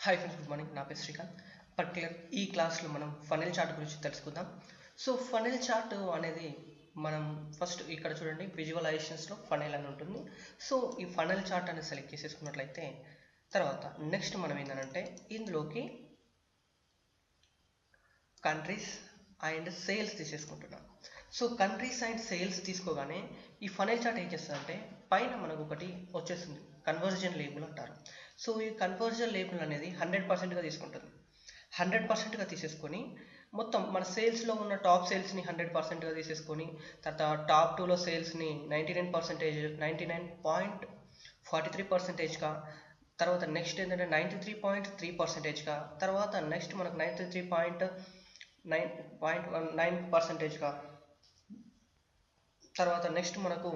Hi friends, good morning. నా పేరు Srikanth. Particular ఈ క్లాస్లో మనం ఫనెల్ చార్ట్ గురించి తెలుసుకుందాం. సో ఫనెల్ చార్ట్ అనేది మనం ఫస్ట్ ఇక్కడ చూడండి, విజువలైజేషన్స్లో ఫనెల్ అని ఉంటుంది. సో ఈ ఫనెల్ చార్ట్ అనేది సెలెక్ట్ చేసేసుకున్నట్లయితే తర్వాత నెక్స్ట్ మనం ఏంటంటే ఇందులోకి కంట్రీస్ అండ్ సేల్స్ తీసేసుకుంటున్నాం. సో కంట్రీస్ అండ్ సేల్స్ తీసుకోగానే ఈ ఫనెల్ చార్ట్ ఏం చేస్తుందంటే పైన మనకు ఒకటి వచ్చేస్తుంది, కన్వర్జన్ లేబుల్ అంటారు. సో ఈ కన్వర్జన్ లేబుల్ అనేది 100%గా తీసుకుంటుంది. 100%గా తీసేసుకొని మొత్తం మన సేల్స్లో ఉన్న టాప్ సేల్స్ని 100%గా తీసేసుకొని తర్వాత టాప్ 2లో సేల్స్ని 99%, 99.43%గా, తర్వాత నెక్స్ట్ ఏంటంటే 93.3%గా, తర్వాత నెక్స్ట్ మనకు 93.9%గా, తర్వాత నెక్స్ట్ మనకు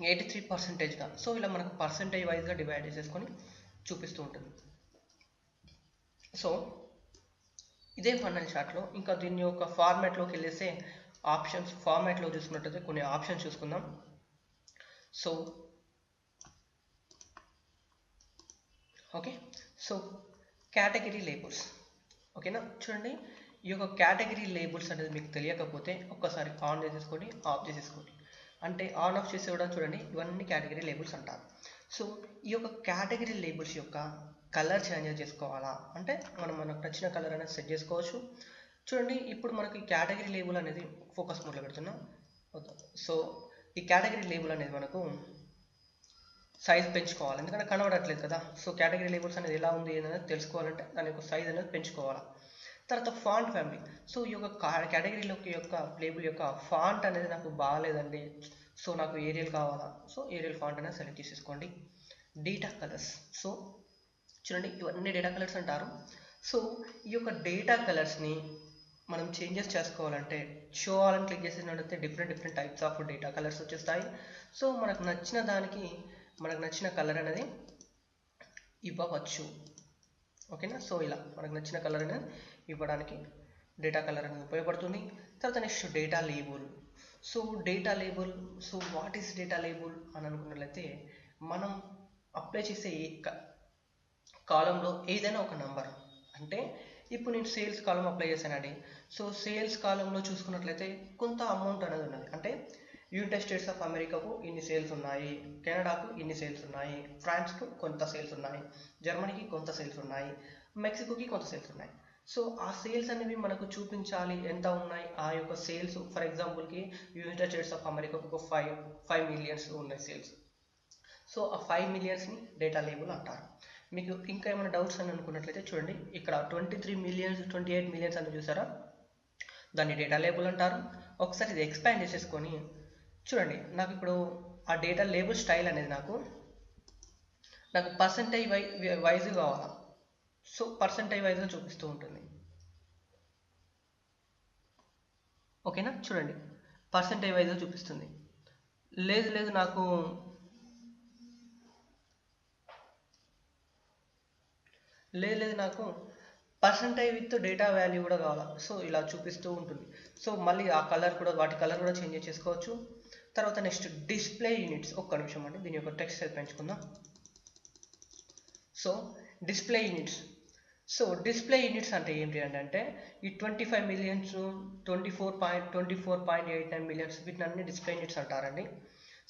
83%గా. సో ఇలా మనకు పర్సంటేజ్ వైజ్గా డివైడ్ చేసేసుకొని చూపిస్తూ ఉంటుంది. సో ఇదే ఫనెల్ చార్ట్లో ఇంకా దీని యొక్క ఫార్మాట్లోకి వెళ్ళేస్తే ఆప్షన్స్, ఫార్మాట్లో చూసుకున్నట్టయితే కొన్ని ఆప్షన్స్ చూసుకుందాం. So okay, so category labels. ఓకేనా, చూడండి ఈ యొక్క కేటగిరీ లేబుల్స్ అనేది మీకు తెలియకపోతే ఒక్కసారి ఆన్ చేసేసుకొని ఆఫ్ చేసేసుకోండి. అంటే ఆన్ ఆఫ్ చేసేయడం చూడండి, ఇవన్నీ కేటగిరీ లేబుల్స్ అంటారు. సో ఈ యొక్క కేటగిరీ లేబుల్స్ యొక్క కలర్ చేంజ్ చేసుకోవాలా అంటే మనకు నచ్చిన కలర్ అనేది సెట్ చేసుకోవచ్చు. చూడండి ఇప్పుడు మనకి కేటగిరీ లేబుల్ అనేది ఫోకస్ మోడ్లో పెడుతున్నాం. సో ఈ కేటగిరీ లేబుల్ అనేది మనకు సైజ్ పెంచుకోవాలి, ఎందుకంటే కనబడట్లేదు కదా. సో కేటగిరీ లేబుల్స్ అనేది ఎలా ఉంది అనేది తెలుసుకోవాలంటే దాని యొక్క సైజ్ అనేది పెంచుకోవాలి. తర్వాత ఫాంట్ ఫ్యామిలీ. సో ఈ యొక్క కేటగిరీలోకి యొక్క లేబుల్ యొక్క ఫాంట్ అనేది నాకు బాగాలేదండి, సో నాకు ఏరియల్ కావాలా, సో ఏరియల్ ఫాంట్ అనేది సెలెక్ట్ చేసేసుకోండి. Data colours. సో చూడండి ఇవన్నీ డేటా కలర్స్ అంటారు. సో ఈ యొక్క డేటా కలర్స్ని మనం చేంజెస్ చేసుకోవాలంటే షో ఆల్ అని క్లిక్ చేసినట్లయితే different types of data colours వచ్చేస్తాయి. సో మనకు నచ్చిన దానికి మనకు నచ్చిన కలర్ అనేది ఇవ్వవచ్చు. ఓకేనా, సో ఇలా మనకు నచ్చిన కలర్ అనేది ఇవ్వడానికి డేటా కలర్ అనేది ఉపయోగపడుతుంది. తర్వాత next data label. So data label, so what is data label అని అనుకున్నట్లయితే మనం అప్లై చేసే కాలంలో ఏదైనా ఒక నంబర్, అంటే ఇప్పుడు నేను సేల్స్ కాలం అప్లై చేశానండి. సో సేల్స్ కాలంలో చూసుకున్నట్లయితే కొంత అమౌంట్ అనేది ఉన్నది, అంటే యునైటెడ్ స్టేట్స్ ఆఫ్ అమెరికాకు ఇన్ని సేల్స్ ఉన్నాయి, కెనడాకు ఇన్ని సేల్స్ ఉన్నాయి, ఫ్రాన్స్కు కొంత సేల్స్ ఉన్నాయి, జర్మనీకి కొంత సేల్స్ ఉన్నాయి, మెక్సికోకి కొంత సేల్స్ ఉన్నాయి. సో ఆ సేల్స్ అనేవి మనకు చూపించాలి ఎంత ఉన్నాయి ఆ యొక్క సేల్స్. ఫర్ ఎగ్జాంపుల్కి యునైటెడ్ స్టేట్స్ ఆఫ్ అమెరికాకు ఒక 5 మిలియన్స్ ఉన్నాయి సేల్స్. సో ఆ 5 మిలియన్స్ని డేటా లేబుల్ అంటారు. మీకు ఇంకా ఏమైనా డౌట్స్ అని అనుకున్నట్లయితే చూడండి, ఇక్కడ 23 మిలియన్స్ 28 మిలియన్స్ అని చూసారా, దాన్ని డేటా లేబుల్ అంటారు. ఒకసారి ఇది ఎక్స్పాండ్ చేసేసుకొని చూడండి, నాకు ఇప్పుడు ఆ డేటా లేబుల్ స్టైల్ అనేది నాకు పర్సంటేజ్ వైజ్ కావాలా. సో పర్సంటేజ్ వైజ్గా చూపిస్తూ ఉంటుంది. ఓకేనా, చూడండి పర్సంటేజ్ వైజ్గా చూపిస్తుంది. లేదు నాకు పర్సంటేజ్ విత్ డేటా వాల్యూ కూడా కావాలా. సో ఇలా చూపిస్తూ ఉంటుంది. సో మళ్ళీ ఆ కలర్ కూడా, వాటి కలర్ కూడా చేంజ్ చేసుకోవచ్చు. తర్వాత నెక్స్ట్ డిస్ప్లే యూనిట్స్. ఒక్క నిమిషం అండి, దీని యొక్క టెక్స్ట్ సైజ్ పెంచుకుందాం. So display units. So display units అంటే ఏంటి అంటే ఈ 25 మిలియన్స్ 24.89 మిలియన్స్ వీటిని అన్ని డిస్ప్లే యూనిట్స్ అంటారండి.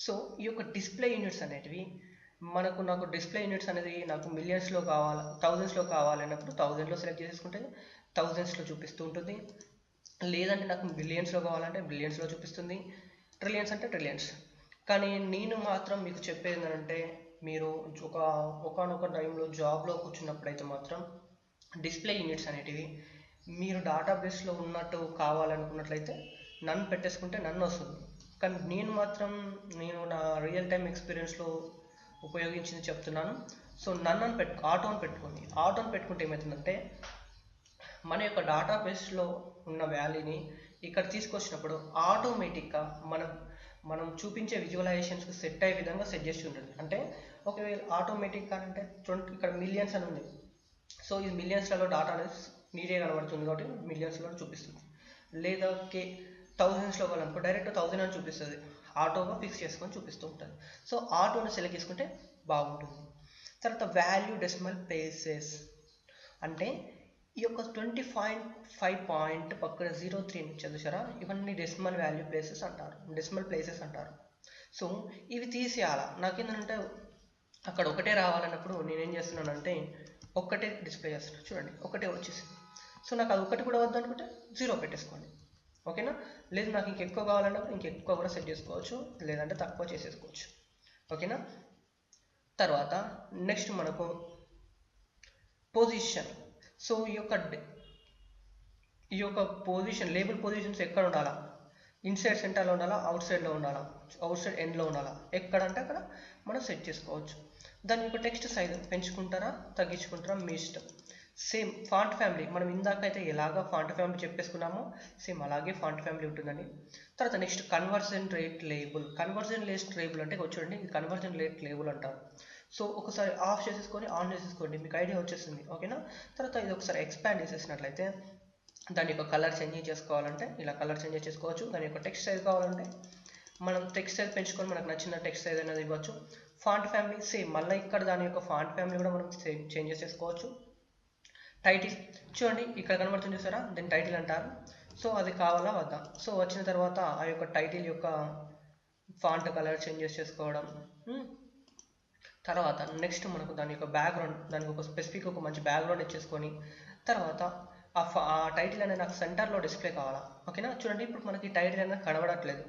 సో ఈ యొక్క డిస్ప్లే యూనిట్స్ అనేటివి నాకు డిస్ప్లే యూనిట్స్ అనేది నాకు మిలియన్స్లో కావాలి, థౌజండ్స్లో కావాలి అన్నప్పుడు 1000లో సెలెక్ట్ చేసుకుంటే 1000స్లో చూపిస్తూ ఉంటుంది. లేదంటే నాకు బిలియన్స్లో కావాలంటే బిలియన్స్లో చూపిస్తుంది, ట్రిలియన్స్ అంటే ట్రిలియన్స్. కానీ నేను మాత్రం మీకు చెప్పేది ఏంటంటే మీరు ఒకనొక టైంలో జాబ్లో కూర్చున్నప్పుడైతే మాత్రం డిస్ప్లే యూనిట్స్ అనేటివి మీరు డేటాబేస్లో ఉన్నట్టు కావాలనుకున్నట్లయితే నన్ను పెట్టేసుకుంటే నన్ను వస్తుంది. కానీ నేను నా రియల్ టైం ఎక్స్పీరియన్స్లో ఉపయోగించింది చెప్తున్నాను. సో ఆటోని పెట్టుకుంటే ఏమవుతుందంటే మన యొక్క డేటాబేస్లో ఉన్న వాల్యూని ఇక్కడ తీసుకొచ్చినప్పుడు ఆటోమేటిక్గా మనం చూపించే విజువలైజేషన్స్కి సెట్ అయ్యే విధంగా సెట్ చేసి ఉంటుంది. అంటే ఒకవేళ ఆటోమేటిక్గా అంటే ఇక్కడ మిలియన్స్ అని ఉంది. సో ఈ మిలియన్స్లలో డాటా అనేది నీట్గా కనబడుతుంది కాబట్టి మిలియన్స్లో చూపిస్తుంది. లేదా థౌజండ్స్లో కావాలనుకో డైరెక్ట్ 1000 అని చూపిస్తుంది, ఆటోగా ఫిక్స్ చేసుకొని చూపిస్తూ ఉంటుంది. సో ఆటోని సెలెక్ట్ చేసుకుంటే బాగుంటుంది. తర్వాత వాల్యూ డెసిమల్ ప్లేసెస్ అంటే ఈ యొక్క 20.5 పాయింట్ పక్కన 03 చూసారా, ఇవన్నీ డెసిమల్ వాల్యూ ప్లేసెస్ అంటారు, డెసిమల్ ప్లేసెస్ అంటారు. సో ఇవి తీసేయాలా. నాకేంటంటే అక్కడ ఒకటే రావాలన్నప్పుడు నేనేం చేస్తున్నానంటే ఒక్కటే డిస్ప్లే చేస్తున్నాను. చూడండి ఒకటే వచ్చేసింది. సో నాకు అది ఒకటి కూడా వద్దు అనుకుంటే 0 పెట్టేసుకోండి. ఓకేనా. లేదు నాకు ఇంకెక్కువ కావాలన్నప్పుడు ఇంకెక్కువ కూడా సెట్ చేసుకోవచ్చు, లేదంటే తక్కువ చేసేసుకోవచ్చు. ఓకేనా. తర్వాత నెక్స్ట్ మనకు పొజిషన్. సో ఈ యొక్క పొజిషన్, లేబుల్ పొజిషన్స్ ఎక్కడ ఉండాలా, ఇన్సైడ్ సెంటర్లో ఉండాలా, అవుట్ సైడ్లో ఉండాలా, అవుట్ సైడ్ ఎండ్లో ఉండాలా, ఎక్కడంటే అక్కడ మనం సెట్ చేసుకోవచ్చు. దాని యొక్క టెక్స్ట్ సైజ్ పెంచుకుంటారా తగ్గించుకుంటారా మీ ఇష్టం. సేమ్ ఫాంట్ ఫ్యామిలీ మనం ఇందాకైతే ఎలాగా ఫాంట్ ఫ్యామిలీ చెప్పేసుకున్నామో సేమ్ అలాగే ఫాంట్ ఫ్యామిలీ ఉంటుందండి. తర్వాత next conversion rate label. Conversion rate label అంటే చూడండి ఇది కన్వర్జన్ రేట్ లేబుల్ అంటారు. సో ఒకసారి ఆఫ్ చేసేసుకొని ఆన్ చేసేసుకోండి, మీకు ఐడియా వచ్చేస్తుంది. ఓకేనా. తర్వాత ఇది ఒకసారి ఎక్స్పాండ్ చేసేసినట్లయితే దాని యొక్క కలర్ చేంజ్ చేసుకోవాలంటే ఇలా కలర్ చేంజ్ చేసుకోవచ్చు. దాని యొక్క టెక్స్ట్ సైజ్ కావాలంటే మనం టెక్స్ట్ సైజ్ పెంచుకొని మనకు నచ్చిన టెక్స్ట్ సైజ్ అనేది ఇవ్వచ్చు. ఫాంట్ ఫ్యామిలీ సేమ్ మళ్ళీ ఇక్కడ దాని యొక్క ఫాంట్ ఫ్యామిలీ కూడా మనం సేమ్ చేంజ్ చేసుకోవచ్చు. టైటిల్ చూడండి ఇక్కడ కనబడుతుంది చూసారా, దీని టైటిల్ అంటారు. సో అది కావాలా వద్దా. సో వచ్చిన తర్వాత ఆ యొక్క టైటిల్ యొక్క ఫాంట్ కలర్ చేంజ్ చేసుకోవడం. తర్వాత నెక్స్ట్ మనకు దాని యొక్క బ్యాక్గ్రౌండ్, దానికి ఒక స్పెసిఫిక్ ఒక మంచి బ్యాక్గ్రౌండ్ ఇచ్చేసుకొని తర్వాత ఆ టైటిల్ అనేది నాకు సెంటర్లో డిస్ప్లే కావాలా. ఓకేనా. చూడండి ఇప్పుడు మనకి టైటిల్ అనేది కనబడట్లేదు.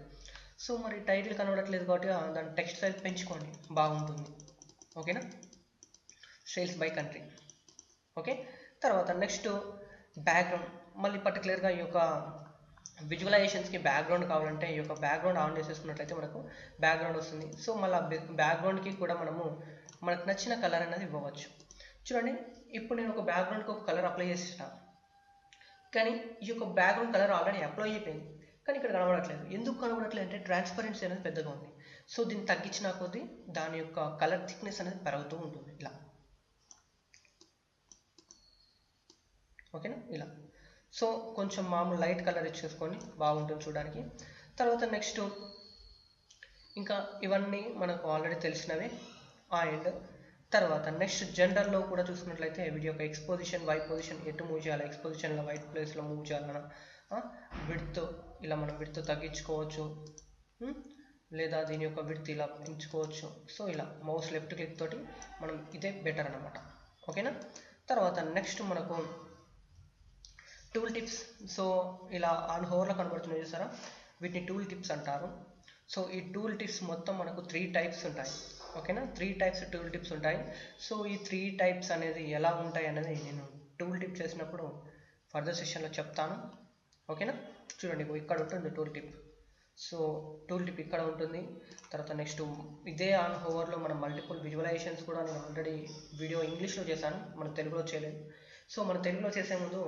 సో మరి టైటిల్ కనబడట్లేదు కాబట్టి దాని టెక్స్ట్ సైజ్ పెంచుకోండి బాగుంటుంది. ఓకేనా. Sales by country. ఓకే. తర్వాత నెక్స్ట్ బ్యాక్గ్రౌండ్. మళ్ళీ పర్టికులర్గా ఈ యొక్క విజువలైజేషన్స్కి బ్యాక్గ్రౌండ్ కావాలంటే ఈ యొక్క బ్యాక్గ్రౌండ్ ఆన్ చేసేసుకున్నట్లయితే మనకు బ్యాక్గ్రౌండ్ వస్తుంది. సో మళ్ళీ బ్యాక్గ్రౌండ్కి కూడా మనకు నచ్చిన కలర్ అనేది ఇవ్వవచ్చు. చూడండి ఇప్పుడు నేను ఒక బ్యాక్గ్రౌండ్కి ఒక కలర్ అప్లై చేసిన, కానీ ఈ యొక్క బ్యాక్గ్రౌండ్ కలర్ ఆల్రెడీ అప్లై అయిపోయింది, కానీ ఇక్కడ కనబడట్లేదు. ఎందుకు కనబడట్లేదు అంటే ట్రాన్స్పరెన్సీ అనేది పెద్దగా ఉంది. సో దీన్ని తగ్గించిన కొద్దీ దాని యొక్క కలర్ థిక్నెస్ అనేది పెరుగుతూ ఉంటుంది ఇలా. ఓకేనా. ఇలా సో కొంచెం మామూలు లైట్ కలర్ ఇచ్చేసుకొని బాగుంటుంది చూడడానికి. తర్వాత నెక్స్ట్ ఇంకా ఇవన్నీ మనకు ఆల్రెడీ తెలిసినవే. అండ్ తర్వాత నెక్స్ట్ జెండర్లో కూడా చూసుకున్నట్లయితే వీడి యొక్క ఎక్స్పోజిషన్ వై పొజిషన్ ఎటు మూవ్ చేయాలి, ఎక్స్పోజిషన్లో వైట్ ప్లేస్లో మూవ్ చేయాలన్నా విడ్త్ ఇలా మనం విడ్త్ తగ్గించుకోవచ్చు, లేదా దీని యొక్క విడ్త్ ఇలా పెంచుకోవచ్చు. సో ఇలా మౌస్ లెఫ్ట్ క్లిక్ తోటి మనం ఇదే బెటర్ అనమాట. ఓకేనా. తర్వాత నెక్స్ట్ మనకు టూల్ టిప్స్. సో ఇలా ఆన్ హోవర్లో కనబడుతున్నాయి చూసారా, వీటిని టూల్ టిప్స్ అంటారు. సో ఈ టూల్ టిప్స్ మొత్తం మనకు 3 టైప్స్ ఉంటాయి. ఓకేనా. 3 టైప్స్ టూల్ టిప్స్ ఉంటాయి. సో ఈ 3 టైప్స్ అనేది ఎలా ఉంటాయి అనేది నేను టూల్ టిప్ చేసినప్పుడు ఫర్దర్ సెషన్లో చెప్తాను. ఓకేనా. చూడండి ఇక్కడ ఉంటుంది tool tip. So tool tip ఇక్కడ ఉంటుంది. తర్వాత నెక్స్ట్ ఇదే ఆన్ హోవర్లో మనం మల్టిపుల్ విజువలైజేషన్స్ కూడా నేను ఆల్రెడీ వీడియో ఇంగ్లీష్లో చేశాను, మనం తెలుగులో చేయలేదు. సో మనం తెలుగులో చేసే ముందు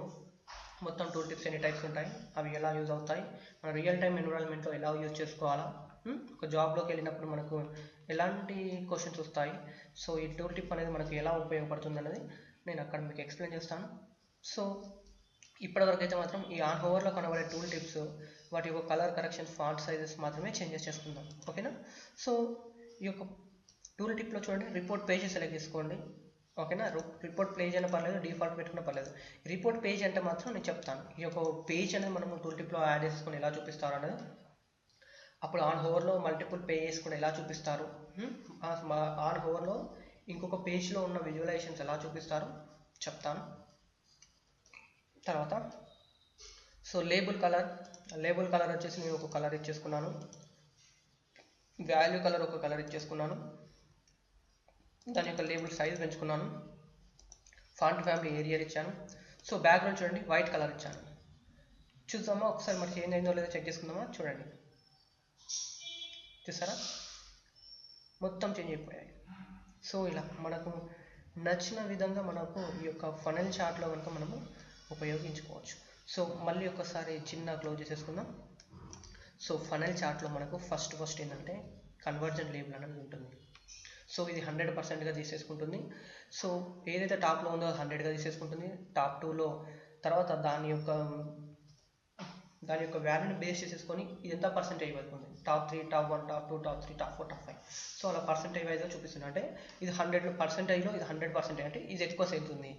మొత్తం టూల్ టిప్స్ ఎన్ని టైప్స్ ఉంటాయి, అవి ఎలా యూజ్ అవుతాయి, మన రియల్ టైమ్ ఎన్విరాన్మెంట్లో ఎలా యూజ్ చేసుకోవాలా, ఒక జాబ్లోకి వెళ్ళినప్పుడు మనకు ఎలాంటి క్వశ్చన్స్ వస్తాయి, సో ఈ టూల్ టిప్ అనేది మనకు ఎలా ఉపయోగపడుతుంది అనేది నేను అక్కడ మీకు ఎక్స్ప్లెయిన్ చేస్తాను. సో ఇప్పటివరకు అయితే మాత్రం ఈ ఆన్ హోవర్లో కనబడే టూల్ టిప్స్ వాటి యొక్క కలర్ కరెక్షన్ ఫాంట్ సైజెస్ మాత్రమే చేంజెస్ చేసుకుందాం. ఓకేనా. సో ఈ యొక్క టూల్ టిప్లో చూడండి రిపోర్ట్ పేజెస్ సెలెక్ట్ చేసుకోండి. ఓకేనా. రిపోర్ట్ పేజ్ అయినా పర్లేదు, డిఫాల్ట్ పెట్టుకున్నా పర్లేదు. రిపోర్ట్ పేజ్ అంటే మాత్రం నేను చెప్తాను. ఈ యొక్క పేజ్ అనేది మనం టూల్ టిప్లో యాడ్ చేసుకొని ఎలా చూపిస్తారు అనేది, అప్పుడు ఆన్ హోవర్లో మల్టిపుల్ పేజెస్ కూడా ఎలా చూపిస్తారు, ఆన్ హోవర్లో ఇంకొక పేజ్లో ఉన్న విజువలైజేషన్స్ ఎలా చూపిస్తారు చెప్తాను. తర్వాత సో లేబుల్ కలర్ వచ్చేసి నేను ఒక కలర్ ఇచ్చేసుకున్నాను, వాల్యూ కలర్ ఒక కలర్ ఇచ్చేసుకున్నాను, దాని యొక్క లేబుల్ సైజ్ పెంచుకున్నాను, ఫాంట్ ఫ్యామిలీ ఏరియర్ ఇచ్చాను. సో బ్యాక్గ్రౌండ్ చూడండి వైట్ కలర్ ఇచ్చాను. చూద్దామా ఒకసారి మరి చేంజ్ అయిందో లేదో చెక్ చేసుకుందామా. చూడండి చూసారా మొత్తం చేంజ్ అయిపోయాయి. సో ఇలా మనకు నచ్చిన విధంగా మనకు ఈ యొక్క ఫనెల్ చార్ట్లో కనుక మనము ఉపయోగించుకోవచ్చు. సో మళ్ళీ ఒకసారి చిన్న క్లోజ్ చేసేసుకుందాం. సో ఫనెల్ చార్ట్లో మనకు ఫస్ట్ ఏంటంటే కన్వర్జన్ లేబుల్ అనేది ఉంటుంది. సో ఇది 100%గా తీసేసుకుంటుంది. సో ఏదైతే టాప్లో ఉందో 100గా తీసేసుకుంటుంది. టాప్ 2లో తర్వాత దాని యొక్క వాల్యూని బేస్ చేసేసుకొని ఇది ఎంత పర్సెంటేజ్ అవుతుంది, top 3, top 1, top 2, top 3, top 4, top 5. So అలా పర్సెంటేజ్ వైజ్గా చూపిస్తుంది. అంటే ఇది 100%లో ఇది 100% అంటే ఇది ఎక్కువ సేల్స్ ఉంది.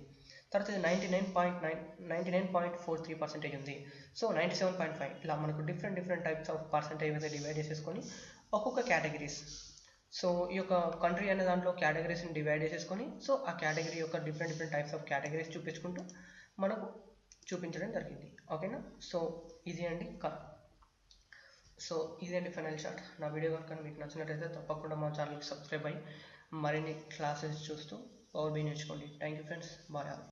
తర్వాత ఇది 99.43% ఉంది. సో 97.5 ఇలా మనకు డిఫరెంట్ టైప్స్ ఆఫ్ పర్సెంటేజ్ అయితే డివైడ్ చేసేసుకొని ఒక్కొక్క కేటగిరీస్. సో ఈ యొక్క కంట్రీ అనే దాంట్లో కేటగిరీస్ని డివైడ్ చేసేసుకొని సో ఆ కేటగిరీ యొక్క డిఫరెంట్ టైప్స్ ఆఫ్ కేటగిరీస్ చూపించుకుంటూ మనకు చూపించడం జరిగింది. ఓకేనా? సో ఇది అండి సో ఇదండి ఫైనల్ షాట్. నా వీడియో కనుక మీకు నచ్చినట్లయితే తప్పకుండా మా ఛానల్కి సబ్స్క్రైబ్ అయ్యి మరిన్ని క్లాసెస్ చూస్తూ పవర్ బి నేర్చుకోండి. Thank you friends. బాయ్.